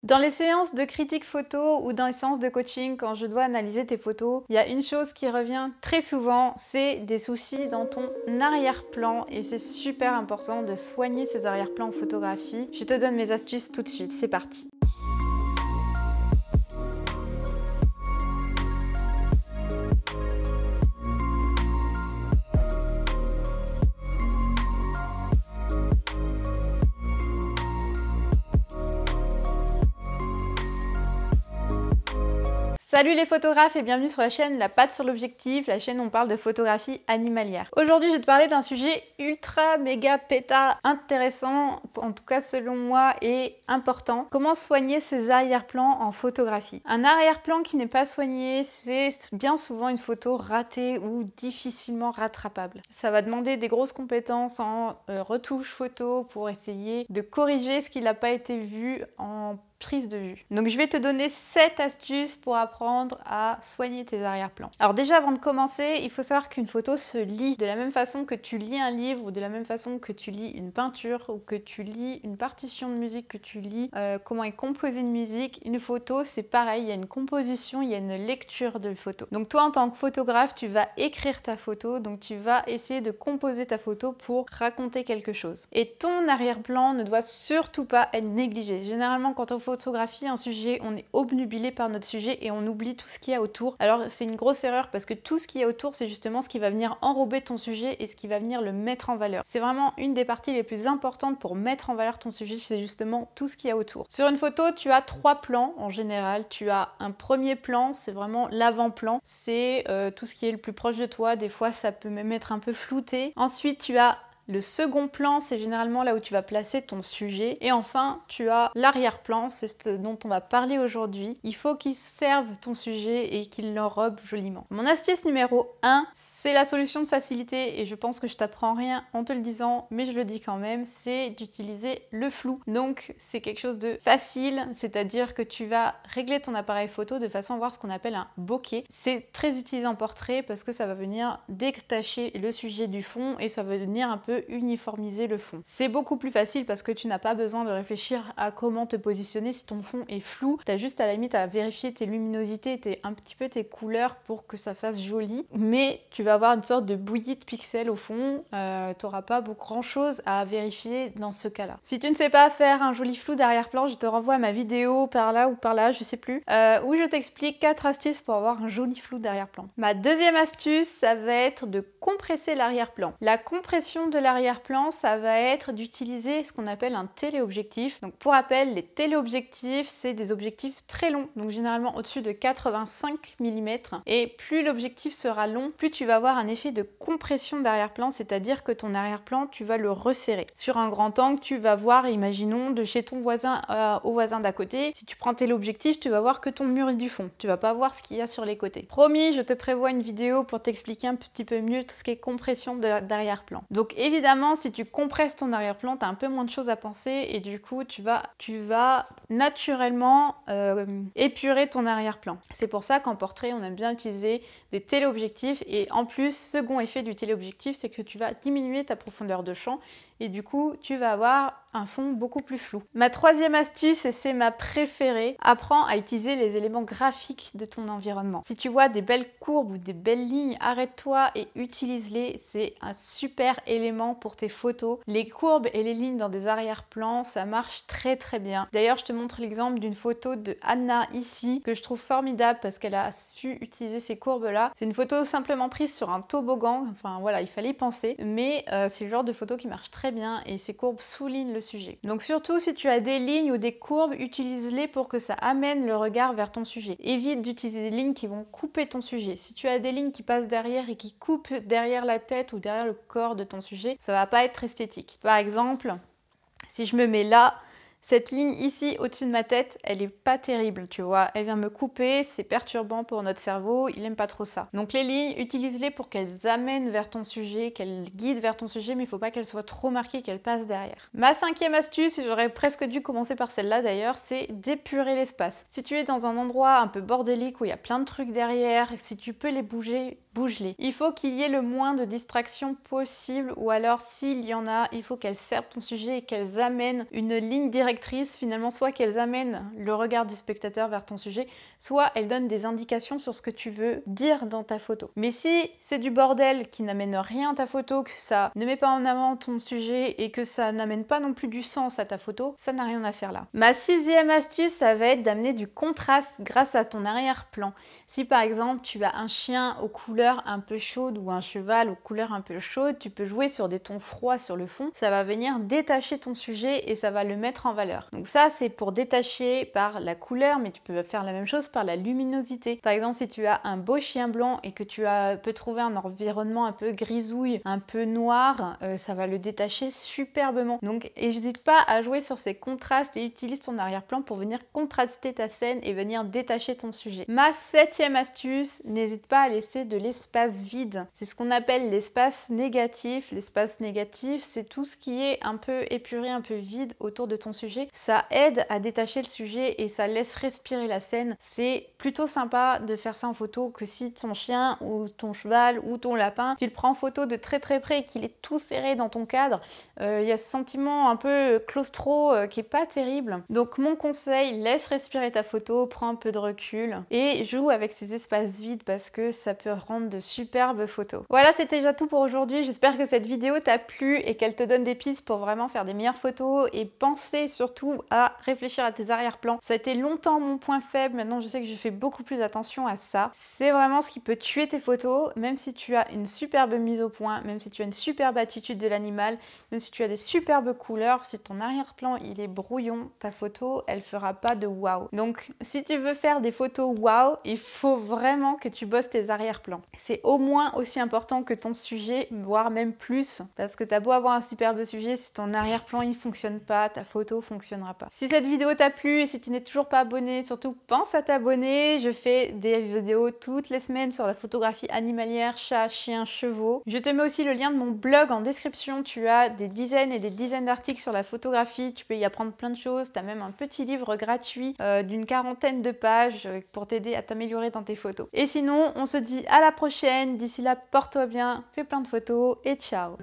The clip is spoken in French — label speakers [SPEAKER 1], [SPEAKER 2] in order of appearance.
[SPEAKER 1] Dans les séances de critique photo ou dans les séances de coaching, quand je dois analyser tes photos, il y a une chose qui revient très souvent, c'est des soucis dans ton arrière-plan et c'est super important de soigner ces arrière-plans en photographie. Je te donne mes astuces tout de suite, c'est parti. Salut les photographes et bienvenue sur la chaîne La Patte sur l'Objectif, la chaîne où on parle de photographie animalière. Aujourd'hui, je vais te parler d'un sujet ultra méga péta intéressant, en tout cas selon moi, et important. Comment soigner ses arrière-plans en photographie. Un arrière-plan qui n'est pas soigné, c'est bien souvent une photo ratée ou difficilement rattrapable. Ça va demander des grosses compétences en retouche photo pour essayer de corriger ce qui n'a pas été vu en prise de vue. Donc je vais te donner 7 astuces pour apprendre à soigner tes arrière-plans. Alors déjà avant de commencer, il faut savoir qu'une photo se lit de la même façon que tu lis un livre ou de la même façon que tu lis une peinture ou que tu lis une partition de musique, que tu lis comment est composée une musique. Une photo c'est pareil, il y a une composition, il y a une lecture de photo. Donc toi en tant que photographe, tu vas écrire ta photo, donc tu vas essayer de composer ta photo pour raconter quelque chose. Et ton arrière-plan ne doit surtout pas être négligé. Généralement quand on photographie un sujet, on est obnubilé par notre sujet et on oublie tout ce qu'il y a autour. Alors c'est une grosse erreur parce que tout ce qu'il y a autour, c'est justement ce qui va venir enrober ton sujet et ce qui va venir le mettre en valeur. C'est vraiment une des parties les plus importantes pour mettre en valeur ton sujet, c'est justement tout ce qu'il y a autour. Sur une photo, tu as 3 plans en général. Tu as un premier plan, c'est vraiment l'avant-plan. C'est tout ce qui est le plus proche de toi. Des fois, ça peut même être un peu flouté. Ensuite, tu as le second plan, c'est généralement là où tu vas placer ton sujet. Et enfin, tu as l'arrière-plan, c'est ce dont on va parler aujourd'hui. Il faut qu'il serve ton sujet et qu'il l'enrobe joliment. Mon astuce numéro 1, c'est la solution de facilité et je pense que je t'apprends rien en te le disant, mais je le dis quand même, c'est d'utiliser le flou. Donc, c'est quelque chose de facile, c'est-à-dire que tu vas régler ton appareil photo de façon à voir ce qu'on appelle un bokeh. C'est très utilisé en portrait parce que ça va venir détacher le sujet du fond et ça va venir un peu uniformiser le fond. C'est beaucoup plus facile parce que tu n'as pas besoin de réfléchir à comment te positionner si ton fond est flou. Tu as juste à la limite à vérifier tes luminosités, un petit peu tes couleurs pour que ça fasse joli. Mais tu vas avoir une sorte de bouillie de pixels au fond. Tu n'auras pas grand chose à vérifier dans ce cas-là. Si tu ne sais pas faire un joli flou d'arrière-plan, je te renvoie à ma vidéo par là ou par là, je sais plus, où je t'explique 4 astuces pour avoir un joli flou d'arrière-plan. Ma deuxième astuce, ça va être de compresser l'arrière-plan. La compression de l'arrière-plan, ça va être d'utiliser ce qu'on appelle un téléobjectif. Donc pour rappel, les téléobjectifs, c'est des objectifs très longs, donc généralement au-dessus de 85 mm. Et plus l'objectif sera long, plus tu vas avoir un effet de compression d'arrière-plan, c'est-à-dire que ton arrière-plan, tu vas le resserrer. Sur un grand angle, tu vas voir, imaginons, de chez ton voisin au voisin d'à côté. Si tu prends téléobjectif, tu vas voir que ton mur est du fond. Tu vas pas voir ce qu'il y a sur les côtés. Promis, je te prévois une vidéo pour t'expliquer un petit peu mieux tout ce qui est compression d'arrière-plan. Donc évidemment, si tu compresses ton arrière-plan, tu as un peu moins de choses à penser et du coup, tu vas naturellement épurer ton arrière-plan. C'est pour ça qu'en portrait, on aime bien utiliser des téléobjectifs et en plus, second effet du téléobjectif, c'est que tu vas diminuer ta profondeur de champ et du coup, tu vas avoir un fond beaucoup plus flou. Ma troisième astuce, et c'est ma préférée, apprends à utiliser les éléments graphiques de ton environnement. Si tu vois des belles courbes ou des belles lignes, arrête-toi et utilise-les. C'est un super élément pour tes photos. Les courbes et les lignes dans des arrière-plans, ça marche très très bien. D'ailleurs, je te montre l'exemple d'une photo de Anna ici, que je trouve formidable parce qu'elle a su utiliser ces courbes-là. C'est une photo simplement prise sur un toboggan, enfin voilà, il fallait y penser, mais c'est le genre de photo qui marche très bien et ces courbes soulignent le sujet. Donc surtout si tu as des lignes ou des courbes, utilise-les pour que ça amène le regard vers ton sujet. Évite d'utiliser des lignes qui vont couper ton sujet. Si tu as des lignes qui passent derrière et qui coupent derrière la tête ou derrière le corps de ton sujet, ça va pas être esthétique. Par exemple, si je me mets là, cette ligne ici au-dessus de ma tête, elle est pas terrible, tu vois. Elle vient me couper, c'est perturbant pour notre cerveau, il aime pas trop ça. Donc les lignes, utilise-les pour qu'elles amènent vers ton sujet, qu'elles guident vers ton sujet, mais il faut pas qu'elles soient trop marquées, qu'elles passent derrière. Ma cinquième astuce, et j'aurais presque dû commencer par celle-là d'ailleurs, c'est d'épurer l'espace. Si tu es dans un endroit un peu bordélique où il y a plein de trucs derrière, si tu peux les bouger, bouge-les. Il faut qu'il y ait le moins de distractions possible, ou alors s'il y en a, il faut qu'elles servent ton sujet et qu'elles amènent une ligne directrice finalement, soit qu'elles amènent le regard du spectateur vers ton sujet, soit elles donnent des indications sur ce que tu veux dire dans ta photo. Mais si c'est du bordel qui n'amène rien à ta photo, que ça ne met pas en avant ton sujet et que ça n'amène pas non plus du sens à ta photo, ça n'a rien à faire là. Ma 6e astuce, ça va être d'amener du contraste grâce à ton arrière-plan. Si par exemple tu as un chien aux couleurs un peu chaudes ou un cheval aux couleurs un peu chaudes, tu peux jouer sur des tons froids sur le fond, ça va venir détacher ton sujet et ça va le mettre en valeur. Donc ça c'est pour détacher par la couleur, mais tu peux faire la même chose par la luminosité. Par exemple si tu as un beau chien blanc et que tu peux trouver un environnement un peu grisouille, un peu noir, ça va le détacher superbement. Donc n'hésite pas à jouer sur ces contrastes et utilise ton arrière-plan pour venir contraster ta scène et venir détacher ton sujet. Ma 7e astuce, n'hésite pas à laisser de l'espace vide. C'est ce qu'on appelle l'espace négatif. L'espace négatif, c'est tout ce qui est un peu épuré, un peu vide autour de ton sujet. Ça aide à détacher le sujet et ça laisse respirer la scène. C'est plutôt sympa de faire ça en photo que si ton chien ou ton cheval ou ton lapin, tu le prends en photo de très très près et qu'il est tout serré dans ton cadre. Il y a ce sentiment un peu claustro qui est pas terrible. Donc mon conseil, laisse respirer ta photo, prends un peu de recul et joue avec ces espaces vides parce que ça peut rendre de superbes photos. Voilà, c'était déjà tout pour aujourd'hui. J'espère que cette vidéo t'a plu et qu'elle te donne des pistes pour vraiment faire des meilleures photos et penser surtout à réfléchir à tes arrière-plans. Ça a été longtemps mon point faible, maintenant je sais que je fais beaucoup plus attention à ça. C'est vraiment ce qui peut tuer tes photos, même si tu as une superbe mise au point, même si tu as une superbe attitude de l'animal, même si tu as des superbes couleurs, si ton arrière-plan il est brouillon, ta photo elle fera pas de waouh. Donc si tu veux faire des photos waouh, il faut vraiment que tu bosses tes arrière-plans. C'est au moins aussi important que ton sujet, voire même plus, parce que t'as beau avoir un superbe sujet, si ton arrière-plan il fonctionne pas, ta photo fonctionnera pas. Si cette vidéo t'a plu et si tu n'es toujours pas abonné, surtout pense à t'abonner. Je fais des vidéos toutes les semaines sur la photographie animalière, chat, chien, chevaux. Je te mets aussi le lien de mon blog en description. Tu as des dizaines et des dizaines d'articles sur la photographie. Tu peux y apprendre plein de choses. Tu as même un petit livre gratuit d'une 40aine de pages pour t'aider à t'améliorer dans tes photos. Et sinon, on se dit à la prochaine. D'ici là, porte-toi bien, fais plein de photos et ciao!